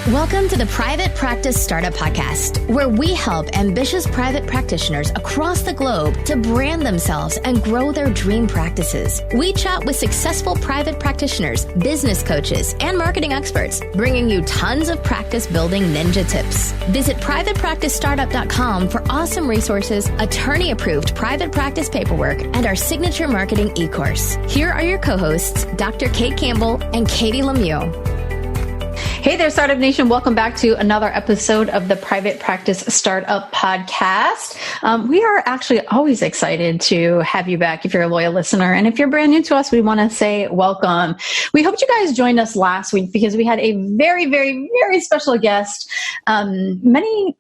Welcome to the Private Practice Startup Podcast, where we help ambitious private practitioners across the globe to brand themselves and grow their dream practices. We chat with successful private practitioners, business coaches, and marketing experts, bringing you tons of practice building ninja tips. Visit privatepracticestartup.com for awesome resources, attorney-approved private practice paperwork, and our signature marketing e-course. Here are your co-hosts, Dr. Kate Campbell and Katie Lemieux. Hey there, Startup Nation. Welcome back to another episode of the Private Practice Startup Podcast. We are actually always excited to have you back if you're a loyal listener. And if you're brand new to us, we want to say welcome. We hope you guys joined us last week because we had a very, very, very special guest. Many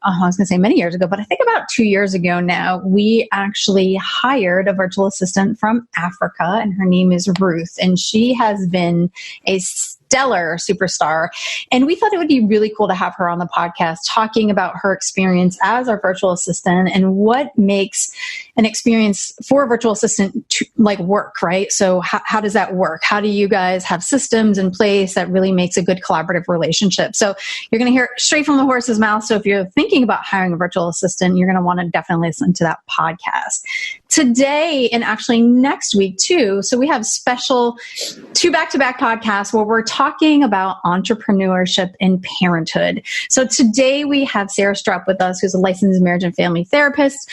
years ago, but I think about 2 years ago now, we actually hired a virtual assistant from Africa, and her name is Ruth. And she has been a stellar superstar. And we thought it would be really cool to have her on the podcast talking about her experience as our virtual assistant and what makes an experience for a virtual assistant to, work, right? So how does that work? How do you guys have systems in place that really makes a good collaborative relationship? So you're going to hear it straight from the horse's mouth. So if you're thinking about hiring a virtual assistant, you're going to want to definitely listen to that podcast. Today, and actually next week too, so we have special 2 back-to-back podcasts where we're talking about entrepreneurship and parenthood. So today we have Sarah Strupp with us, who's a licensed marriage and family therapist,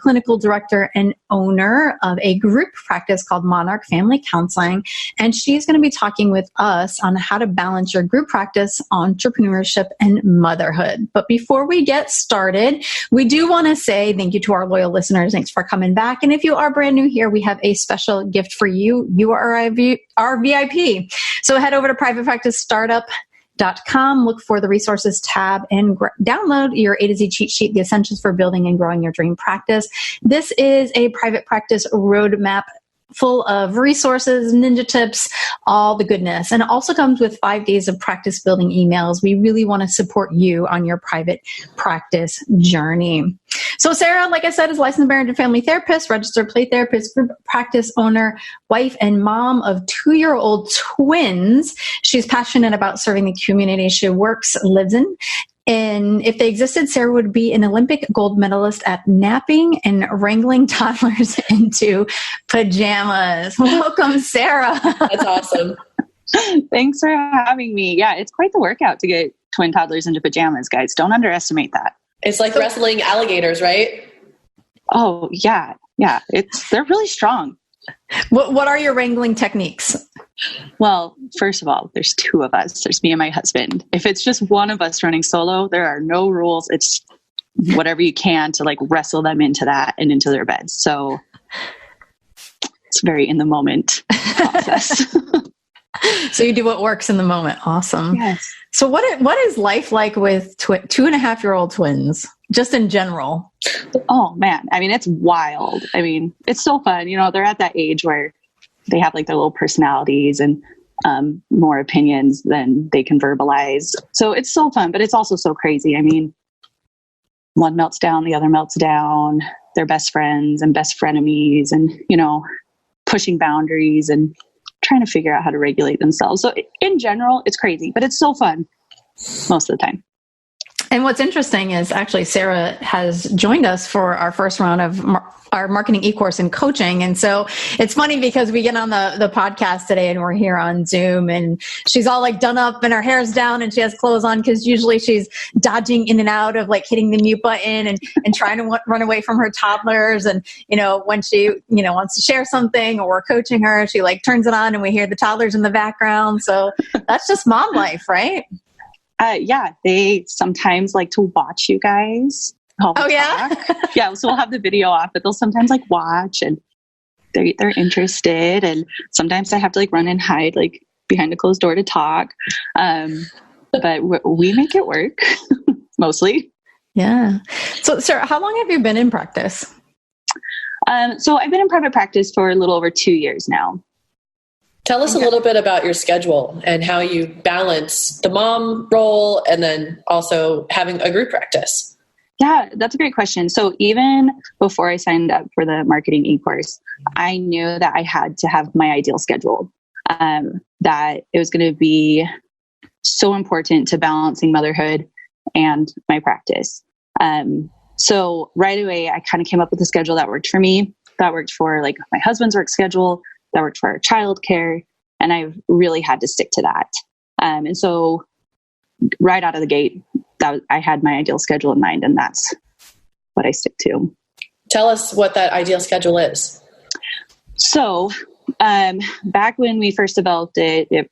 clinical director and owner of a group practice called Monarch Family Counseling. And she's going to be talking with us on how to balance your group practice, entrepreneurship, and motherhood. But before we get started, we do want to say thank you to our loyal listeners. Thanks for coming back. And if you are brand new here, we have a special gift for you. You are our VIP. So head over to privatepracticestartup.com, look for the resources tab, and download your A to Z cheat sheet, the essentials for building and growing your dream practice. This is a private practice roadmap full of resources, ninja tips, all the goodness. And it also comes with 5 days of practice building emails. We really want to support you on your private practice journey. So Sarah, like I said, is licensed marriage and family therapist, registered play therapist, group practice owner, wife, and mom of 2-year-old twins. She's passionate about serving the community she works, lives in. And if they existed, Sarah would be an Olympic gold medalist at napping and wrangling toddlers into pajamas. Welcome, Sarah. That's awesome. Thanks for having me. Yeah, it's quite the workout to get twin toddlers into pajamas, guys. Don't underestimate that. It's like wrestling alligators, right? Oh, yeah. Yeah, they're really strong. What are your wrangling techniques? Well, first of all, there's 2 of us. There's me and my husband. If it's just one of us running solo, there are no rules. It's whatever you can to wrestle them into that and into their beds. So it's very in the moment process. So you do what works in the moment. Awesome. Yes. So what is life like with 2.5-year-old twins, just in general? Oh man. I mean, it's wild. I mean, it's so fun. They're at that age where they have their little personalities and more opinions than they can verbalize. So it's so fun, but it's also so crazy. I mean, one melts down, the other melts down. They're best friends and best frenemies and, pushing boundaries and trying to figure out how to regulate themselves. So in general, it's crazy, but it's so fun most of the time. And what's interesting is actually Sarah has joined us for our first round of our marketing e-course and coaching. And so it's funny because we get on the podcast today and we're here on Zoom and she's all done up and her hair's down and she has clothes on because usually she's dodging in and out of hitting the mute button and trying to run away from her toddlers. And, when she, wants to share something or we're coaching her, she turns it on and we hear the toddlers in the background. So that's just mom life, right? Yeah, they sometimes like to watch you guys. Oh, yeah? Yeah, so we'll have the video off, but they'll sometimes watch and they're interested. And sometimes I have to run and hide behind a closed door to talk. But we make it work mostly. Yeah. So, Sarah, how long have you been in practice? So I've been in private practice for a little over 2 years now. Tell us a little bit about your schedule and how you balance the mom role and then also having a group practice. Yeah, that's a great question. So even before I signed up for the marketing e-course, I knew that I had to have my ideal schedule, that it was going to be so important to balancing motherhood and my practice. So right away, I kind of came up with a schedule that worked for me, that worked for like my husband's work schedule, that worked for our childcare. And I've really had to stick to that. And so right out of the gate, I had my ideal schedule in mind, and that's what I stick to. Tell us what that ideal schedule is. So back when we first developed it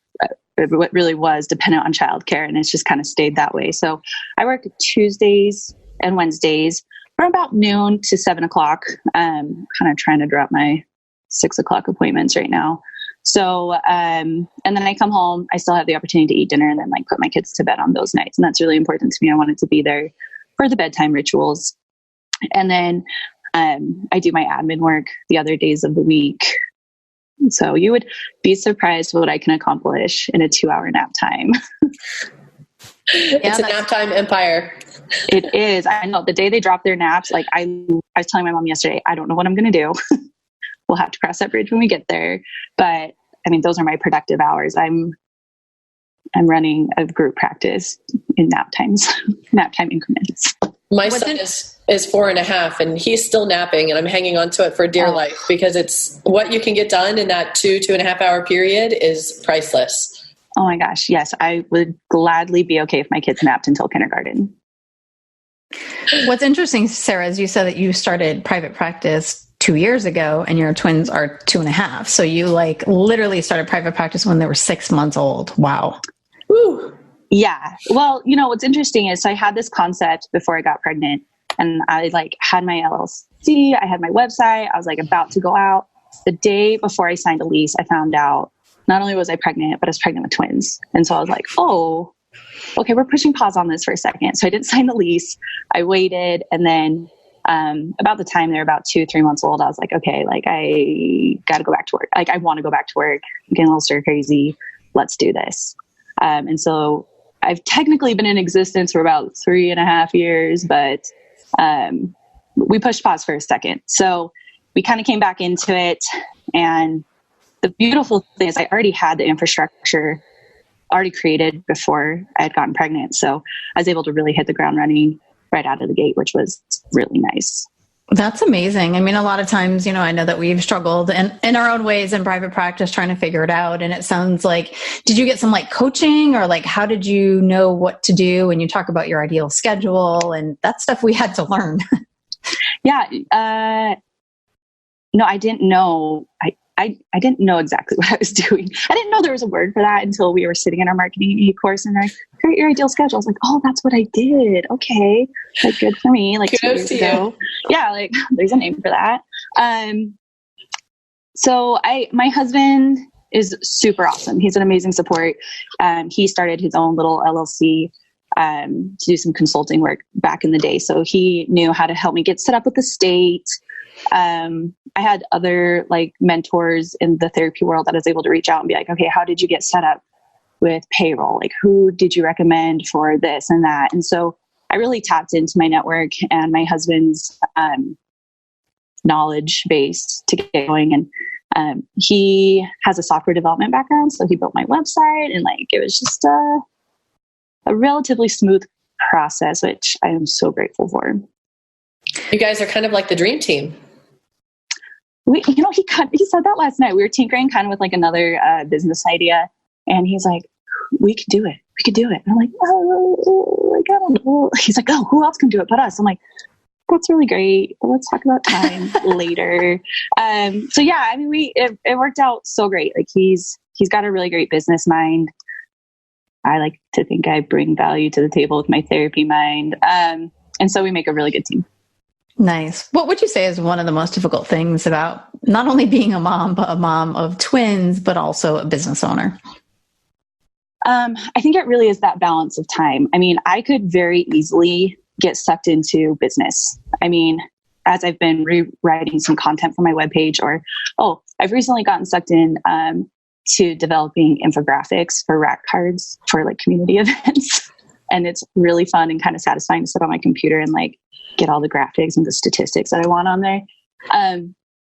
really was dependent on childcare, and it's just kind of stayed that way. So I work Tuesdays and Wednesdays from about noon to 7:00. Kind of trying to drop my 6:00 appointments right now. So, and then I come home, I still have the opportunity to eat dinner and then like put my kids to bed on those nights. And that's really important to me. I wanted to be there for the bedtime rituals. And then, I do my admin work the other days of the week. So you would be surprised what I can accomplish in a 2-hour nap time. It's a nap time empire. It is. I know the day they drop their naps, like I was telling my mom yesterday, I don't know what I'm going to do. We'll have to cross that bridge when we get there. But I mean, those are my productive hours. I'm running a group practice in nap time increments. My son is 4.5 and he's still napping, and I'm hanging on to it for dear life because it's what you can get done in that 2.5 hour period is priceless. Oh my gosh. Yes. I would gladly be okay if my kids napped until kindergarten. What's interesting, Sarah, is you said that you started private practice 2 years ago and your twins are 2.5. So you like literally started private practice when they were 6 months old. Wow. Woo. Yeah. Well, what's interesting is, so I had this concept before I got pregnant, and I like had my LLC, I had my website, I was like about to go out. The day before I signed a lease, I found out not only was I pregnant, but I was pregnant with twins. And so I was like, oh, okay, we're pushing pause on this for a second. So I didn't sign the lease. I waited. And then about the time they're about 2-3 months old, I was like, okay, like I got to go back to work. Like I want to go back to work. I'm getting a little stir crazy. Let's do this. And so I've technically been in existence for about 3.5 years, but we pushed pause for a second. So we kind of came back into it. And the beautiful thing is I already had the infrastructure already created before I had gotten pregnant. So I was able to really hit the ground running right out of the gate, which was really nice. That's amazing. I mean, a lot of times, I know that we've struggled in our own ways in private practice trying to figure it out. And it sounds like, did you get some like coaching, or like, how did you know what to do when you talk about your ideal schedule and that stuff we had to learn? Yeah. No, I didn't know. I didn't know exactly what I was doing. I didn't know there was a word for that until we were sitting in our marketing course and they're like, create your ideal schedule. I was like, oh, that's what I did. Okay. Like good for me. Like 2 years ago. Yeah. Like there's a name for that. So my husband is super awesome. He's an amazing support. He started his own little LLC, to do some consulting work back in the day. So he knew how to help me get set up with the state. I had other like mentors in the therapy world that I was able to reach out and be like, okay, how did you get set up with payroll? Like who did you recommend for this and that? And so I really tapped into my network and my husband's, knowledge base to get going. And, he has a software development background. So he built my website and like, it was just a relatively smooth process, which I am so grateful for. You guys are kind of like the dream team. He said that last night. We were tinkering kind of with like another business idea, and he's like, "We could do it. We could do it." And I'm like, "Oh, like, I don't know." He's like, "Oh, who else can do it but us?" I'm like, "That's really great. Let's talk about time later." So yeah, I mean, it worked out so great. Like he's got a really great business mind. I like to think I bring value to the table with my therapy mind, and so we make a really good team. Nice. What would you say is one of the most difficult things about not only being a mom, but a mom of twins, but also a business owner? I think it really is that balance of time. I mean, I could very easily get sucked into business. I mean, as I've been rewriting some content for my webpage, or, I've recently gotten sucked in to developing infographics for rack cards for like community events. And it's really fun and kind of satisfying to sit on my computer and like get all the graphics and the statistics that I want on there.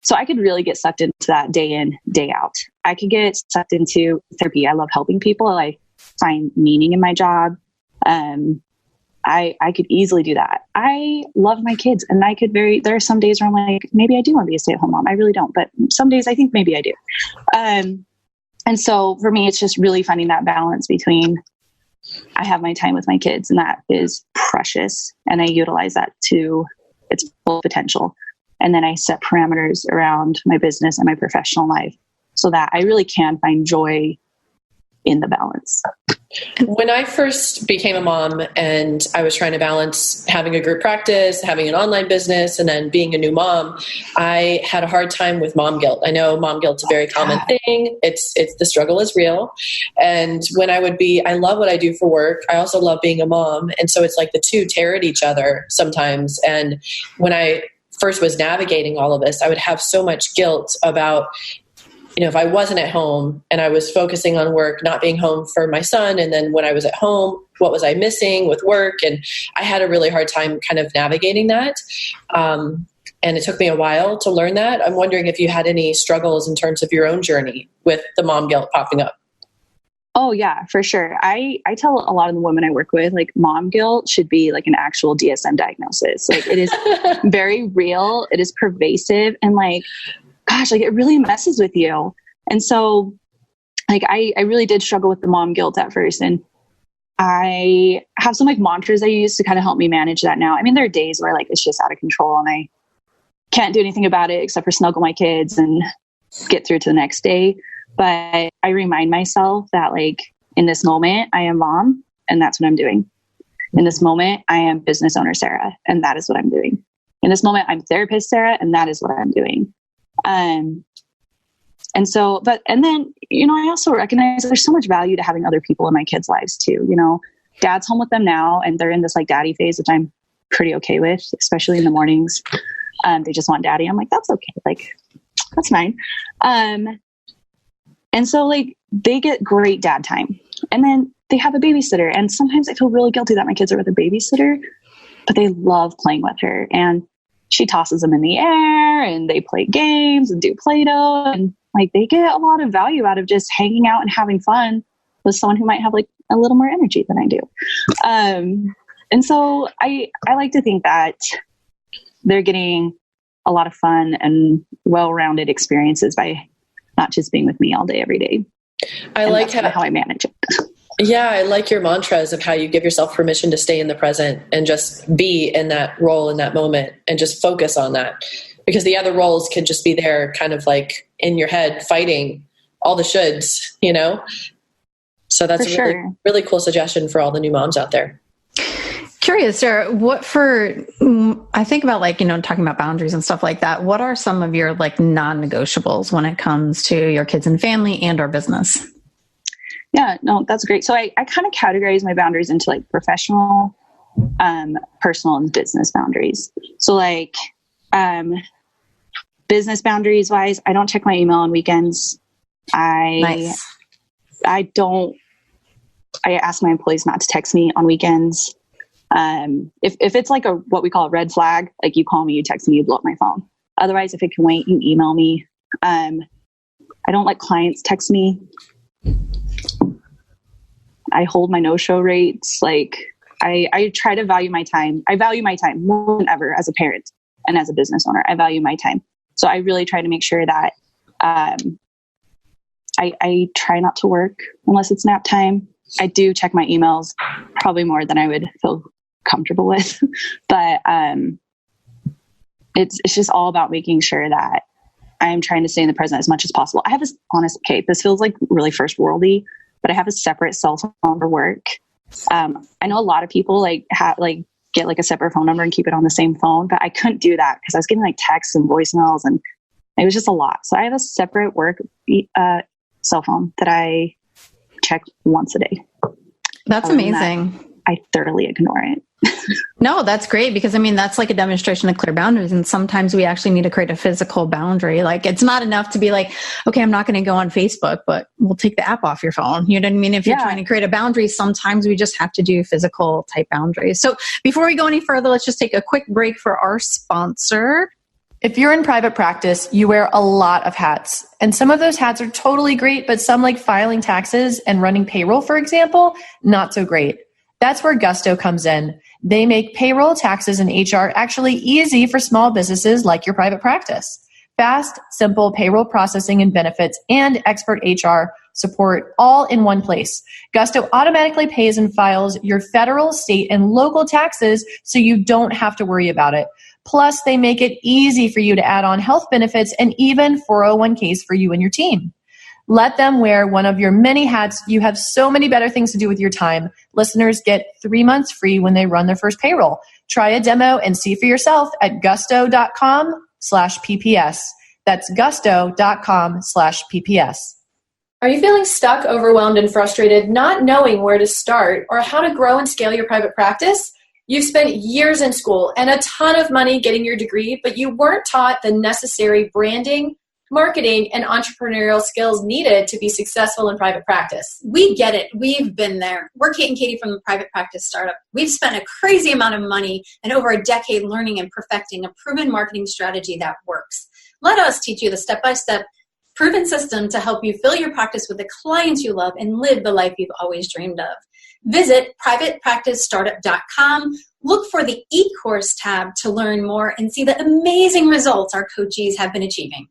So I could really get sucked into that day in, day out. I could get sucked into therapy. I love helping people. I find meaning in my job. I could easily do that. I love my kids, and there are some days where I'm like, maybe I do want to be a stay-at-home mom. I really don't, but some days I think maybe I do. And so for me, it's just really finding that balance between I have my time with my kids, and that is precious, and I utilize that to its full potential. And then I set parameters around my business and my professional life so that I really can find joy in the balance. When I first became a mom and I was trying to balance having a group practice, having an online business, and then being a new mom, I had a hard time with mom guilt. I know mom guilt's a very common thing. It's the struggle is real. And when I love what I do for work. I also love being a mom. And so it's like the two tear at each other sometimes. And when I first was navigating all of this, I would have so much guilt about, if I wasn't at home and I was focusing on work, not being home for my son. And then when I was at home, what was I missing with work? And I had a really hard time kind of navigating that. And it took me a while to learn that. I'm wondering if you had any struggles in terms of your own journey with the mom guilt popping up. Oh yeah, for sure. I tell a lot of the women I work with, like, mom guilt should be like an actual DSM diagnosis. Like, it is very real. It is pervasive. And like, gosh, like, it really messes with you. And so like, I really did struggle with the mom guilt at first. And I have some like mantras I use to kind of help me manage that now. I mean, there are days where like, it's just out of control and I can't do anything about it except for snuggle my kids and get through to the next day. But I remind myself that like, in this moment, I am mom, and that's what I'm doing. In this moment, I am business owner Sarah, and that is what I'm doing. In this moment, I'm therapist Sarah, and that is what I'm doing. And then, I also recognize there's so much value to having other people in my kids' lives too. Dad's home with them now, and they're in this like daddy phase, which I'm pretty okay with, especially in the mornings. They just want daddy. I'm like, that's okay. Like, that's fine. And so like, they get great dad time, and then they have a babysitter. And sometimes I feel really guilty that my kids are with a babysitter, but they love playing with her, and she tosses them in the air and they play games and do Play-Doh, and like, they get a lot of value out of just hanging out and having fun with someone who might have like a little more energy than I do. And so I like to think that they're getting a lot of fun and well-rounded experiences by not just being with me all day, every day. I like how I manage it. Yeah, I like your mantras of how you give yourself permission to stay in the present and just be in that role in that moment and just focus on that. Because the other roles can just be there kind of like in your head fighting all the shoulds, So that's a really cool suggestion for all the new moms out there. Curious, Sarah, I think about like, talking about boundaries and stuff like that. What are some of your like non-negotiables when it comes to your kids and family and or business? Yeah, no, that's great. So I kind of categorize my boundaries into like professional, personal, and business boundaries. So like, business boundaries wise, I don't check my email on weekends. I ask my employees not to text me on weekends. If it's like what we call a red flag, like you call me, you text me, you blow up my phone. Otherwise, if it can wait, you email me. I don't let clients text me. I hold my no-show rates. Like I try to value my time. I value my time more than ever as a parent and as a business owner. I value my time. So I really try to make sure that, I try not to work unless it's nap time. I do check my emails probably more than I would feel comfortable with, but, it's just all about making sure that I'm trying to stay in the present as much as possible. I have this this feels like really first worldy, but I have a separate cell phone for work. I know a lot of people get like a separate phone number and keep it on the same phone, but I couldn't do that because I was getting like texts and voicemails and it was just a lot. So I have a separate work cell phone that I check once a day. That's amazing. I thoroughly ignore it. No, that's great because that's like a demonstration of clear boundaries. And sometimes we actually need to create a physical boundary. Like it's not enough to be like, okay, I'm not going to go on Facebook, but we'll take the app off your phone. You know what I mean? If you're trying to create a boundary, sometimes we just have to do physical type boundaries. So before we go any further, let's just take a quick break for our sponsor. If you're in private practice, you wear a lot of hats. And some of those hats are totally great, but some, like filing taxes and running payroll, for example, not so great. That's where Gusto comes in. They make payroll, taxes, and HR actually easy for small businesses like your private practice. Fast, simple payroll processing and benefits and expert HR support all in one place. Gusto automatically pays and files your federal, state, and local taxes so you don't have to worry about it. Plus, they make it easy for you to add on health benefits and even 401ks for you and your team. Let them wear one of your many hats. You have so many better things to do with your time. Listeners get 3 months free when they run their first payroll. Try a demo and see for yourself at gusto.com/PPS. That's gusto.com/PPS. Are you feeling stuck, overwhelmed, and frustrated, not knowing where to start or how to grow and scale your private practice? You've spent years in school and a ton of money getting your degree, but you weren't taught the necessary branding, marketing, and entrepreneurial skills needed to be successful in private practice. We get it. We've been there. We're Kate and Katie from the Private Practice Startup. We've spent a crazy amount of money and over a decade learning and perfecting a proven marketing strategy that works. Let us teach you the step-by-step proven system to help you fill your practice with the clients you love and live the life you've always dreamed of. Visit privatepracticestartup.com. Look for the e-course tab to learn more and see the amazing results our coachees have been achieving.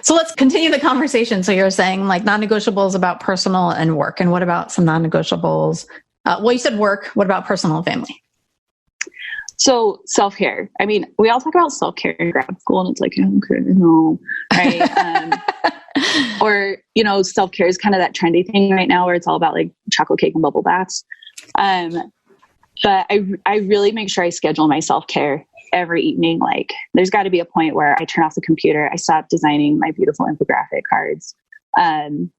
So let's continue the conversation. So you're saying like non-negotiables about personal and work. And what about some non-negotiables? Well, you said work. What about personal and family? So self-care. I mean, we all talk about self-care in grad school and it's like, okay, no, right? Or, you know, self-care is kind of that trendy thing right now where it's all about like chocolate cake and bubble baths. But I really make sure I schedule my self-care every evening. Like there's got to be a point where I turn off the computer, I stop designing my beautiful infographic cards, and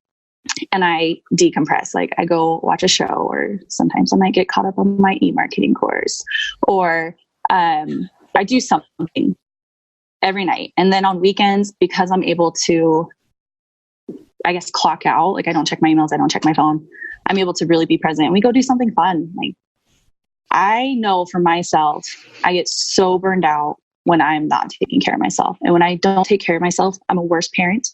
I decompress. Like I go watch a show, or sometimes I might get caught up on my e-marketing course, or I do something every night. And then on weekends, because I'm able to, I guess, clock out, like I don't check my emails, I don't check my phone, I'm able to really be present. And we go do something fun. Like I know for myself, I get so burned out when I'm not taking care of myself. And when I don't take care of myself, I'm a worse parent,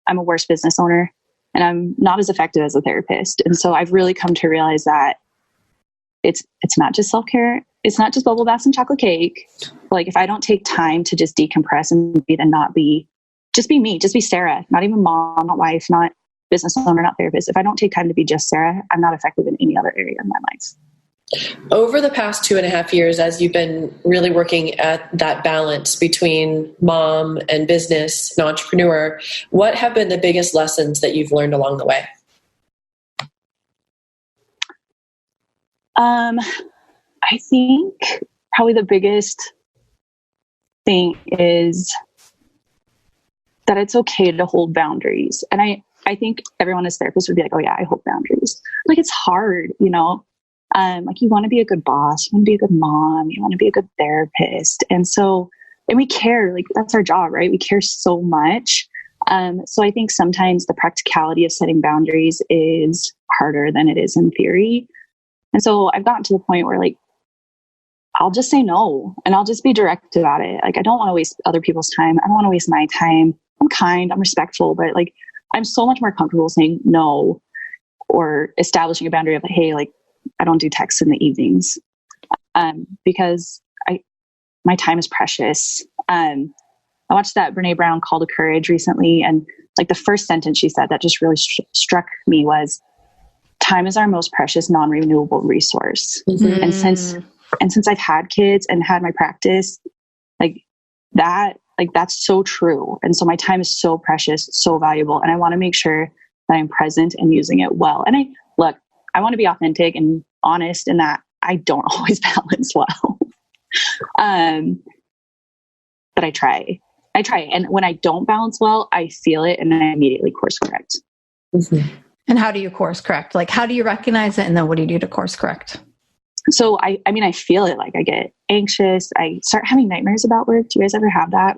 I'm a worse business owner, and I'm not as effective as a therapist. And so I've really come to realize that it's not just self-care. It's not just bubble baths and chocolate cake. Like if I don't take time to just decompress and breathe and just be me, just be Sarah, not even mom, not wife, not business owner, not therapist. If I don't take time to be just Sarah, I'm not effective in any other area of my life. Over the past 2.5 years, as you've been really working at that balance between mom and business and entrepreneur, what have been the biggest lessons that you've learned along the way? I think probably the biggest thing is that it's okay to hold boundaries. And I think everyone as therapists would be like, oh yeah, I hold boundaries. Like it's hard, you know? Like you want to be a good boss, you want to be a good mom, you want to be a good therapist. And we care, like that's our job, right? We care so much. So I think sometimes the practicality of setting boundaries is harder than it is in theory. And so I've gotten to the point where like, I'll just say no and I'll just be direct about it. Like, I don't want to waste other people's time. I don't want to waste my time. I'm kind, I'm respectful, but like, I'm so much more comfortable saying no or establishing a boundary of, hey, like, I don't do texts in the evenings, because my time is precious. I watched that Brene Brown Call to Courage recently. And like the first sentence she said that just really struck me was, time is our most precious, non-renewable resource. Mm-hmm. And since I've had kids and had my practice, that's so true. And so my time is so precious, so valuable. And I want to make sure that I'm present and using it well. And I want to be authentic and honest in that I don't always balance well. But I try. And when I don't balance well, I feel it and I immediately course correct. Mm-hmm. And how do you course correct? Like, how do you recognize it? And then what do you do to course correct? So I feel it. Like I get anxious. I start having nightmares about work. Do you guys ever have that?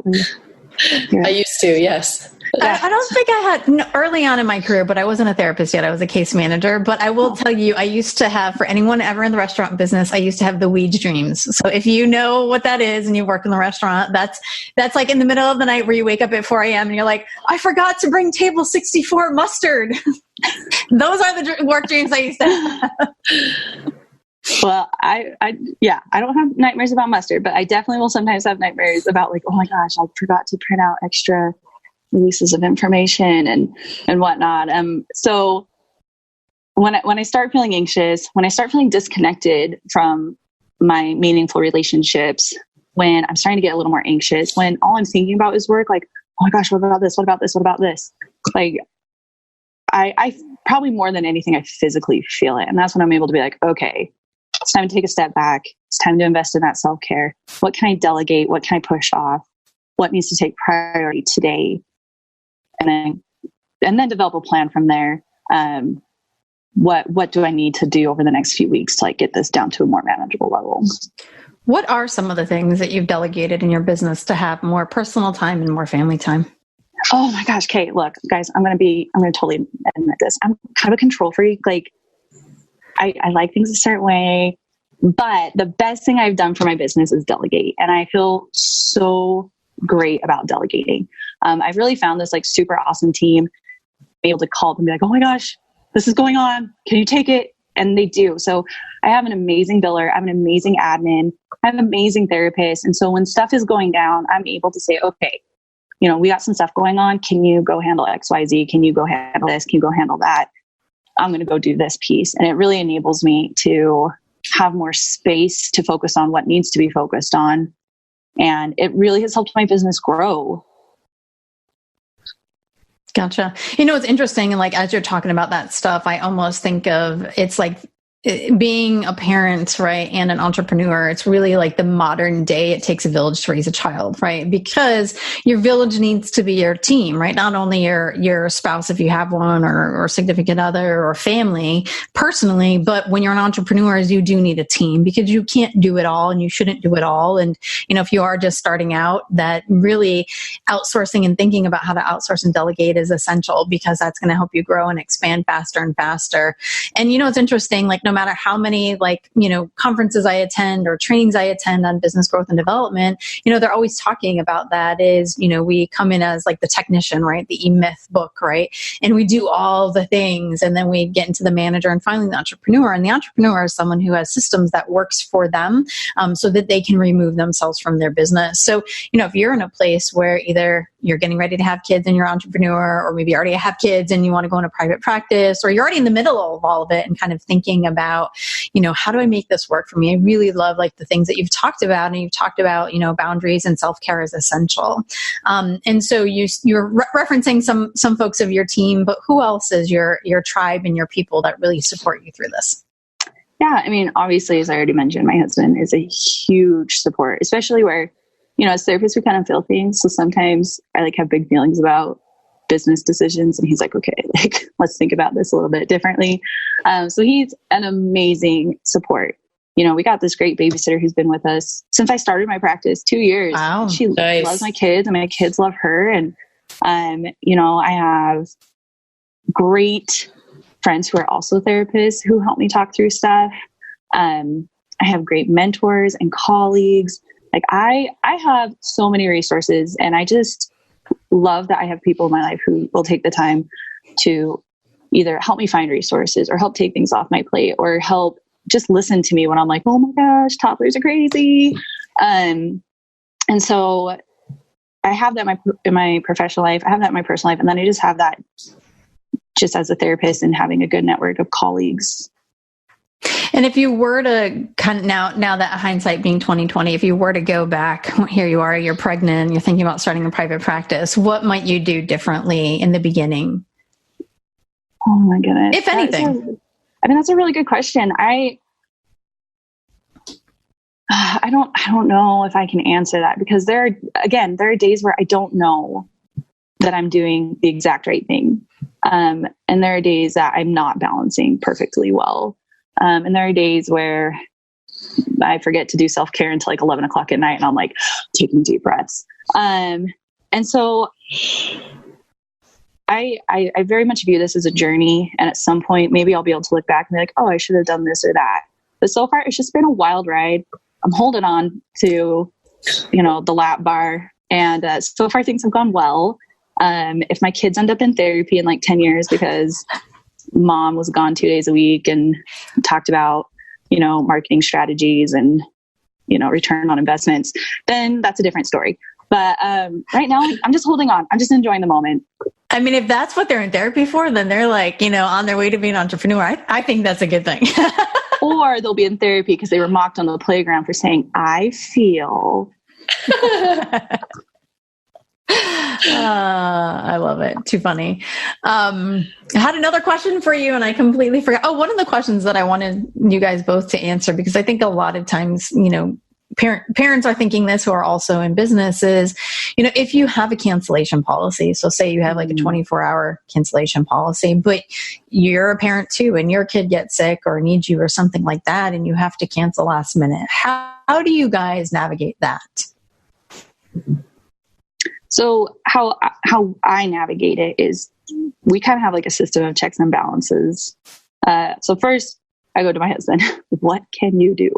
I used to, yes. I don't think I had early on in my career, but I wasn't a therapist yet. I was a case manager. But I will tell you, I used to have, for anyone ever in the restaurant business, I used to have the weed dreams. So if you know what that is and you work in the restaurant, that's like in the middle of the night where you wake up at 4 a.m. and you're like, I forgot to bring table 64 mustard. Those are the work dreams I used to have. Well, I don't have nightmares about mustard, but I definitely will sometimes have nightmares about like, oh my gosh, I forgot to print out extra releases of information and whatnot. So when I start feeling anxious, when I start feeling disconnected from my meaningful relationships, when I'm starting to get a little more anxious, when all I'm thinking about is work, like, oh my gosh, what about this? What about this? What about this? Like, I probably more than anything, I physically feel it. And that's when I'm able to be like, okay, it's time to take a step back. It's time to invest in that self-care. What can I delegate? What can I push off? What needs to take priority today? And then develop a plan from there. What do I need to do over the next few weeks to like get this down to a more manageable level? What are some of the things that you've delegated in your business to have more personal time and more family time? Oh my gosh, Kate, look, guys, I'm going to totally admit this. I'm kind of a control freak. Like, I like things a certain way, but the best thing I've done for my business is delegate. And I feel so great about delegating. I've really found this like super awesome team, be able to call them and be like, oh my gosh, this is going on. Can you take it? And they do. So I have an amazing biller. I have an amazing admin. I have an amazing therapist. And so when stuff is going down, I'm able to say, okay, we got some stuff going on. Can you go handle XYZ? Can you go handle this? Can you go handle that? I'm going to go do this piece. And it really enables me to have more space to focus on what needs to be focused on. And it really has helped my business grow. Gotcha. It's interesting. And like, as you're talking about that stuff, I almost think of it's like being a parent, right, and an entrepreneur. It's really like the modern day, it takes a village to raise a child, right? Because your village needs to be your team, right? Not only your spouse, if you have one, or significant other, or family personally, but when you're an entrepreneur, you do need a team because you can't do it all and you shouldn't do it all. And, if you are just starting out, that really outsourcing and thinking about how to outsource and delegate is essential because that's going to help you grow and expand faster and faster. And, it's interesting, like, no matter how many conferences I attend or trainings I attend on business growth and development, they're always talking about that is, we come in as like the technician, right? The E-Myth book, right? And we do all the things and then we get into the manager and finally the entrepreneur. And the entrepreneur is someone who has systems that works for them so that they can remove themselves from their business. So, if you're in a place where either you're getting ready to have kids and you're an entrepreneur, or maybe you already have kids and you want to go into private practice, or you're already in the middle of all of it and kind of thinking about, how do I make this work for me? I really love like the things that you've talked about, and you've talked about, boundaries and self-care is essential. And so you're referencing some folks of your team, but who else is your tribe and your people that really support you through this? Yeah. I mean, obviously, as I already mentioned, my husband is a huge support, especially where, as therapists, we kind of feel things. So sometimes I like have big feelings about business decisions, and he's like, okay, like, let's think about this a little bit differently. So he's an amazing support. We got this great babysitter who's been with us since I started my practice, 2 years. Wow. She Nice. loves my kids and my kids love her. And, I have great friends who are also therapists who help me talk through stuff. I have great mentors and colleagues. Like I have so many resources, and I just love that I have people in my life who will take the time to either help me find resources or help take things off my plate or help just listen to me when I'm like, oh my gosh, toddlers are crazy. And so I have that in my professional life. I have that in my personal life. And then I just have that just as a therapist and having a good network of colleagues. And if you were to kind of now that hindsight being 2020, if you were to go back, here you are, you're pregnant, you're thinking about starting a private practice, what might you do differently in the beginning? Oh my goodness. If anything. That's a really good question. I don't know if I can answer that because there are days where I don't know that I'm doing the exact right thing. And there are days that I'm not balancing perfectly well. And there are days where I forget to do self-care until like 11 o'clock at night and I'm like taking deep breaths. And so I very much view this as a journey. And at some point, maybe I'll be able to look back and be like, oh, I should have done this or that. But so far, it's just been a wild ride. I'm holding on to, the lap bar. And so far, things have gone well. If my kids end up in therapy in like 10 years because mom was gone 2 days a week and talked about, marketing strategies and, return on investments, then that's a different story. But right now, I'm just holding on. I'm just enjoying the moment. I mean, if that's what they're in therapy for, then they're like, on their way to being an entrepreneur. I think that's a good thing. Or they'll be in therapy because they were mocked on the playground for saying, I feel. I love it. Too funny. I had another question for you and I completely forgot. Oh, one of the questions that I wanted you guys both to answer, because I think a lot of times, parents are thinking this who are also in businesses, if you have a cancellation policy, so say you have like a 24-hour cancellation policy, but you're a parent too, and your kid gets sick or needs you or something like that, and you have to cancel last minute. How do you guys navigate that? So how I navigate it is we kind of have like a system of checks and balances. So first I go to my husband, what can you do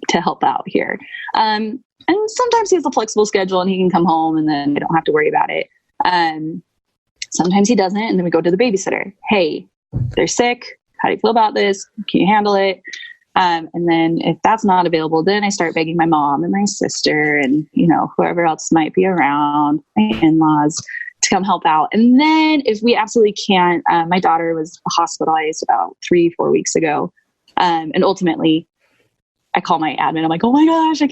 to help out here? And sometimes he has a flexible schedule and he can come home and then I don't have to worry about it. Sometimes he doesn't. And then we go to the babysitter. Hey, they're sick. How do you feel about this? Can you handle it? And then if that's not available, then I start begging my mom and my sister and, whoever else might be around, my in-laws, to come help out. And then if we absolutely can't, my daughter was hospitalized about 3-4 weeks ago. And ultimately I call my admin. I'm like, oh my gosh, I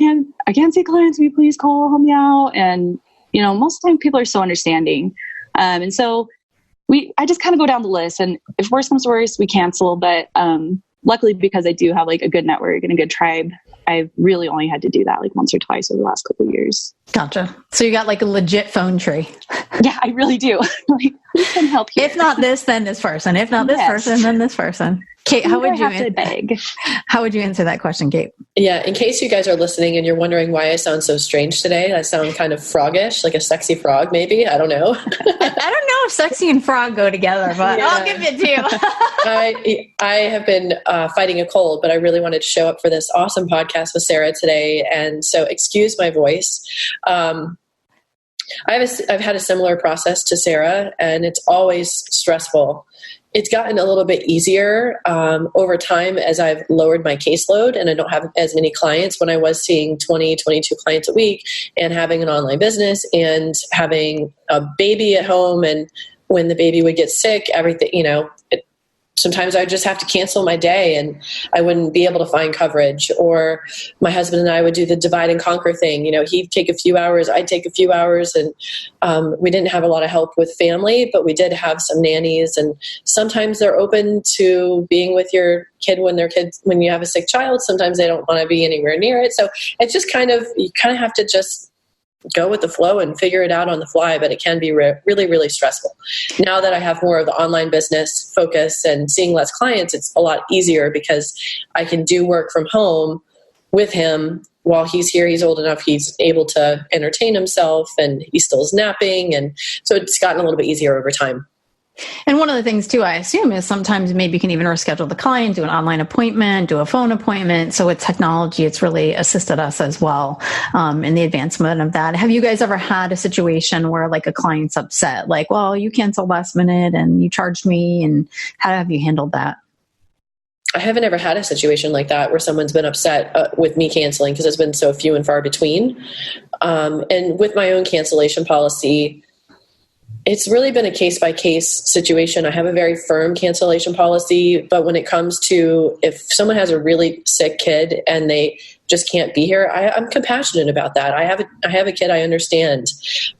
can't see clients. Will you please help me out? And, most of the time people are so understanding. And so I just kind of go down the list, and if worse comes to worse, we cancel. But, luckily, because I do have like a good network and a good tribe, I've really only had to do that like once or twice over the last couple of years. Gotcha. So you got like a legit phone tree. Yeah, I really do. Like, who can help you? If not this, then this person. If not this person, then this person. Kate, how would you answer that question, Kate? Yeah, in case you guys are listening and you're wondering why I sound so strange today, I sound kind of froggish, like a sexy frog, maybe. I don't know. I don't know if sexy and frog go together, but yeah. I'll give it to you. I have been fighting a cold, but I really wanted to show up for this awesome podcast with Sarah today. And so excuse my voice. I've had a similar process to Sarah, and it's always stressful. It's gotten a little bit easier over time as I've lowered my caseload and I don't have as many clients. When I was seeing 20, 22 clients a week and having an online business and having a baby at home, and when the baby would get sick, everything, sometimes I would just have to cancel my day and I wouldn't be able to find coverage. Or my husband and I would do the divide and conquer thing. He'd take a few hours, I'd take a few hours. And we didn't have a lot of help with family, but we did have some nannies. And sometimes they're open to being with your kid when you have a sick child. Sometimes they don't want to be anywhere near it. So it's just you kind of have to just go with the flow and figure it out on the fly, but it can be really, really stressful. Now that I have more of the online business focus and seeing less clients, it's a lot easier because I can do work from home with him while he's here. He's old enough, he's able to entertain himself and he still is napping. And so it's gotten a little bit easier over time. And one of the things too, I assume, is sometimes maybe you can even reschedule the client, do an online appointment, do a phone appointment. So with technology, it's really assisted us as well in the advancement of that. Have you guys ever had a situation where like a client's upset, like, well, you canceled last minute and you charged me, and how have you handled that? I haven't ever had a situation like that where someone's been upset with me canceling, because it's been so few and far between. And with my own cancellation policy, it's really been a case-by-case situation. I have a very firm cancellation policy, but when it comes to if someone has a really sick kid and they just can't be here, I'm compassionate about that. I have a kid, I understand.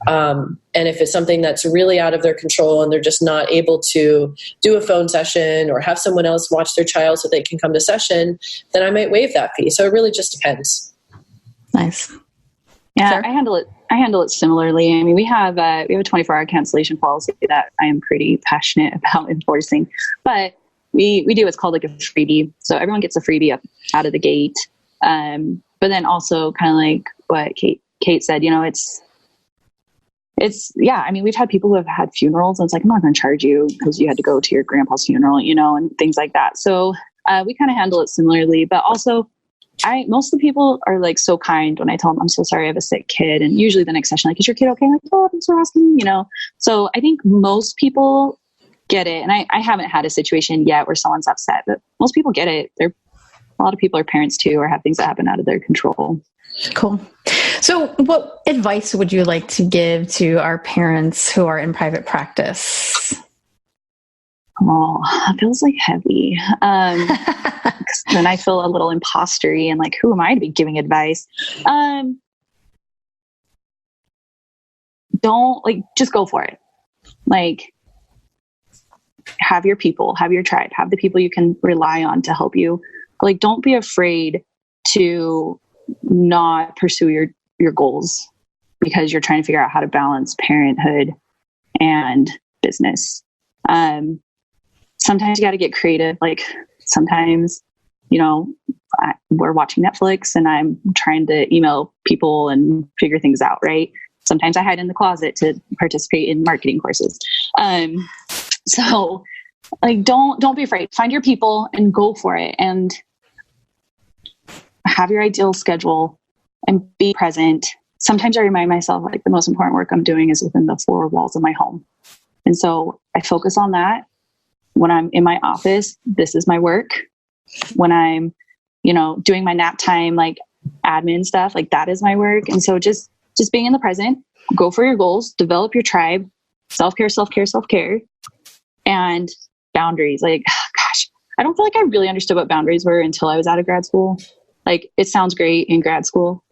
And if it's something that's really out of their control and they're just not able to do a phone session or have someone else watch their child so they can come to session, then I might waive that fee. So it really just depends. Nice. Yeah, Sarah? I handle it similarly. I mean, we have a 24-hour cancellation policy that I am pretty passionate about enforcing, but we do what's called like a freebie. So everyone gets a freebie out of the gate. But then also kind of like what Kate said, it's I mean, we've had people who have had funerals and it's like, I'm not going to charge you because you had to go to your grandpa's funeral, and things like that. So we kind of handle it similarly, but also most of the people are like so kind when I tell them, I'm so sorry, I have a sick kid. And usually the next session, like, is your kid okay? I'm like, oh, thanks for asking, So I think most people get it. And I haven't had a situation yet where someone's upset, but most people get it. A lot of people are parents too, or have things that happen out of their control. Cool. So what advice would you like to give to our parents who are in private practice? Oh, it feels like heavy. Then I feel a little imposter-y and like, who am I to be giving advice? Just go for it. Like, have your people, have your tribe, have the people you can rely on to help you. Like, don't be afraid to not pursue your goals because you're trying to figure out how to balance parenthood and business. Sometimes you got to get creative. Like sometimes, we're watching Netflix and I'm trying to email people and figure things out. Right. Sometimes I hide in the closet to participate in marketing courses. So like, don't be afraid. Find your people and go for it, and have your ideal schedule and be present. Sometimes I remind myself like the most important work I'm doing is within the four walls of my home. And so I focus on that. When I'm in my office, this is my work. When I'm, doing my nap time, like admin stuff, like that is my work. And so just being in the present, go for your goals, develop your tribe, self-care, and boundaries. Like, gosh, I don't feel like I really understood what boundaries were until I was out of grad school. Like, it sounds great in grad school.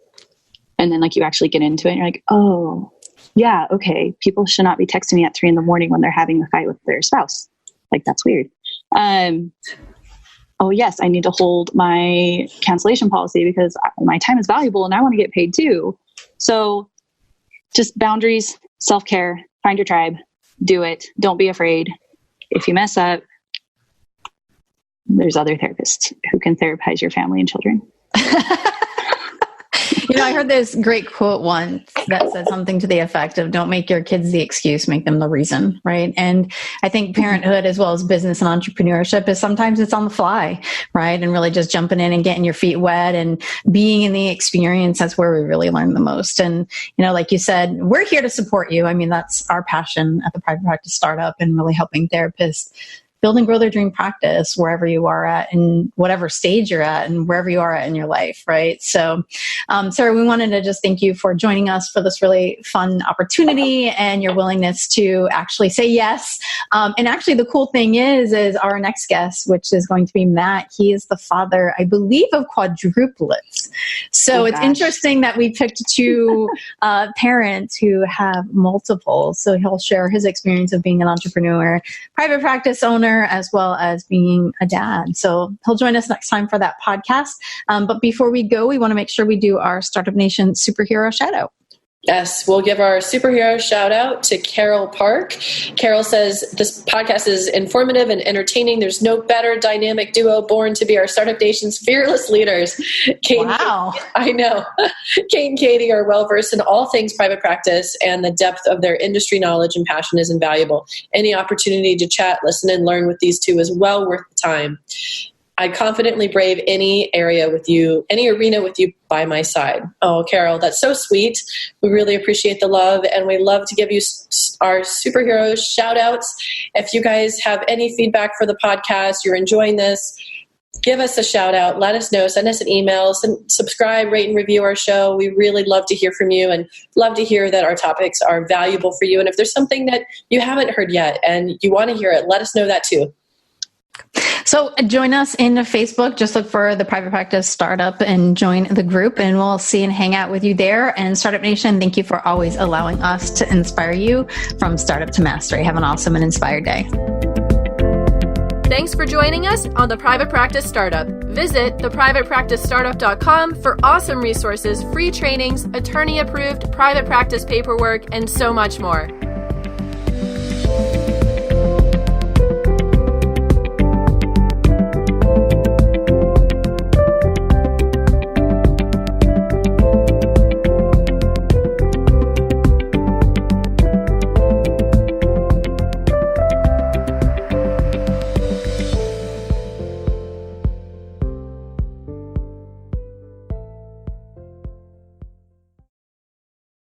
And then like you actually get into it and you're like, oh yeah, okay. People should not be texting me at 3 a.m. when they're having a fight with their spouse. Like, that's weird. Oh yes, I need to hold my cancellation policy because my time is valuable and I want to get paid too. So just boundaries, self-care, find your tribe, do it. Don't be afraid. If you mess up, there's other therapists who can therapize your family and children. I heard this great quote once that said something to the effect of, don't make your kids the excuse, make them the reason, right? And I think parenthood as well as business and entrepreneurship is sometimes it's on the fly, right? And really just jumping in and getting your feet wet and being in the experience, that's where we really learn the most. And, like you said, we're here to support you. I mean, that's our passion at the Private Practice Startup, and really helping therapists build and grow their dream practice wherever you are at, in whatever stage you're at, and wherever you are at in your life, right? So, Sarah, we wanted to just thank you for joining us for this really fun opportunity and your willingness to actually say yes. And actually, the cool thing is our next guest, which is going to be Matt. He is the father, I believe, of quadruplets. So it's interesting that we picked two parents who have multiple. So he'll share his experience of being an entrepreneur, private practice owner, as well as being a dad. So he'll join us next time for that podcast. But before we go, we want to make sure we do our Startup Nation superhero shout out. Yes, we'll give our superhero shout out to Carol Park. Carol says, this podcast is informative and entertaining. There's no better dynamic duo born to be our Startup Nation's fearless leaders. Wow. I know. Kate and Katie are well-versed in all things private practice, and the depth of their industry knowledge and passion is invaluable. Any opportunity to chat, listen, and learn with these two is well worth the time. I confidently brave any arena with you by my side. Oh, Carol, that's so sweet. We really appreciate the love, and we love to give you our superhero shout outs. If you guys have any feedback for the podcast, you're enjoying this, give us a shout out. Let us know. Send us an email. Subscribe, rate, and review our show. We really love to hear from you and love to hear that our topics are valuable for you. And if there's something that you haven't heard yet and you want to hear it, let us know that too. So join us in Facebook. Just look for the Private Practice Startup and join the group, and we'll see and hang out with you there. And Startup Nation, thank you for always allowing us to inspire you from startup to mastery. Have an awesome and inspired day. Thanks for joining us on the Private Practice Startup. Visit theprivatepracticestartup.com for awesome resources, free trainings, attorney-approved private practice paperwork, and so much more.